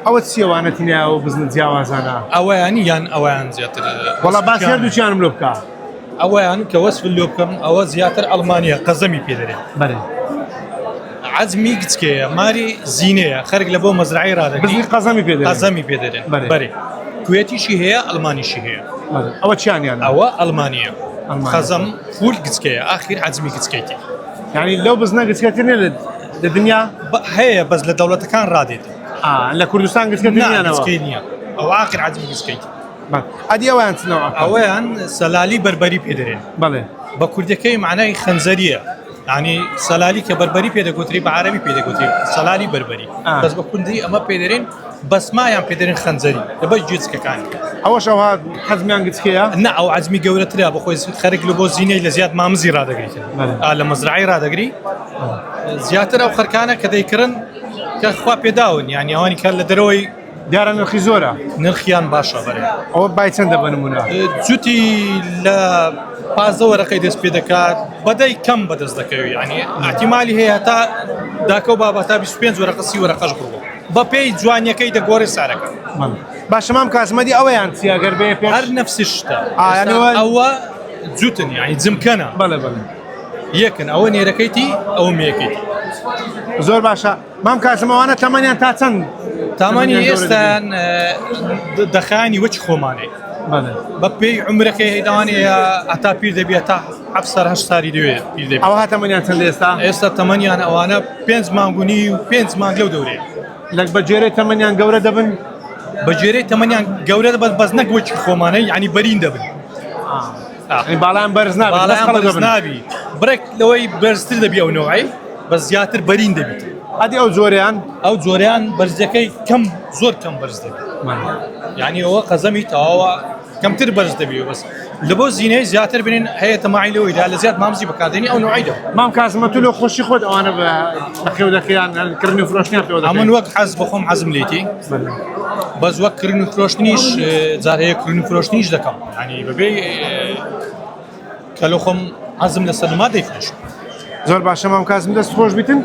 ئەوە چیەوانەتینە و بزنە جیاوازانە ئەویان یان ئەویان زیاتر وەڵا باس هەردووچیانم لۆ بکە ئەویان کە وەسف لۆ بکەم ئەوە زیاتر ئەڵمانیا قەزەمی پێدەرێت بەێ عزمی گچکەیە ماری زینەیە خەرک لە بۆ مەزرعی ڕادەگری قەزەمی پێدەرێت قەزەمی پێدەرێت بەێ کوێتیشی هەیە ئەڵمانیشی هەیە ئەوە چیانیان ئەوە ئەڵمانیە خەزەم فول گچکەیە ئاخیر عزمی گچکەیتی یعنی لەو بزنە گچکەتێنێ لە دنیا هەیە بەس لە دەوڵەتەکان ڕادێت لە کوردستان گچکەتێنیانەوە نییە ئەو ئاخر عزمی گچکەیتی ئەدی ئەویان چنەوە ئەویان سەلالی بەربەری پێدەرێن بەڵێ بە کوردەکەی معنای خەنزەریە ینی سەلالی کە بەربەری پێدەگوتری بە عربی پێدەگوتری سەلالی بەربەری بەس بە کوردی ئەمە پێدەرێن بەسمایان پێدەرێن خەنزەری لەبەر جوچکەکانی ئەوەش ئەوها حەزمیان گچکەیە نه ئەو عزمی گەورەترا بە خۆی خەرک لە بۆ زینەی لە زیاد مامزی ڕدەگریت لە مەزرعی ڕدەگری زیاتر ئەو خەرکانە کە دەیکردن کە خوا پێداون یانی ئەوانی کە لە دەرەوەی دیارە نرخی زۆرە نرخیان باشە بەێ ئەوە بای چەندە بنمونە جوتی لە 15 وەرەقەی دەست پێ دەکات بەدەی کەم بەدەست دەکەوی ینی ئاحتیمالی هەیە تا داکە و بابەتا 25 وەرەقە 30 وەرەقەش بڕۆ بە پێی جوانیەکەی دەگۆڕی سارەکە باشەمام کاسمەدی ئەوەیان چیاگەر بێ پێ هەر نەفسی شتە ئەوە جوتن ینی جمکەنە بەڵێ بڵێ یەکن ئەوە نێرەکەیتی ئەوە مێەکەیتی زۆر باشە مام کاسمەوانە تەمەنیان تا چەند تامانی ئێستان دەخانی وەچ خۆمانەی بە پێی عمرەکەی هەیداوانەیە ئەتا پیر دەبێت تا 7 ساری دوێت پیر دەبێت ئەوە تەمەنیان چەند ئێستا تەمەنیان ئەوانە 5 مانگونی و 5 مانگ لەو دەورێ لەک بەجێرەی تەمەنیان گەورە دەبن بەجێرەی تەمەنیان گەورە دەبێت بەس نەک وەچی خۆمانەی ینی بەرین دەبن باڵیان بەرز نابی برێک لەوەی بەرزتر دەبی ئەو نەوەی بە زیاتر بەرین دەبیت ئەدی ئەو زۆریان ئەو جۆریان بەرزەکەی کەم زۆر کەم بەرز دەبێت یعنی ئەوە قەزەمی تەواوە کەمتر بەرز دەبێت بەس لە بۆ زینەی زیاتر بنین هەیە تەماعی لەوەیدا لە زیاد مامزی بەکاردێنی ئەو نوعیدا مام کاسمە تو لە خۆشی خۆت ئەوانە بەخێو دەکەیان کردنی و فرۆشتنیان پێوە ئەمن وەک حەز بەخۆم حەزم لێتی بەس وەک کردن و فرۆشتنیش جار هەیە کردن و فرۆشتنیش دەکەم ینی بەبێ کە لە خۆم حەزم لە سەنما دەیفرۆشم زۆر باشە مام کاسم دەست خۆش بیتن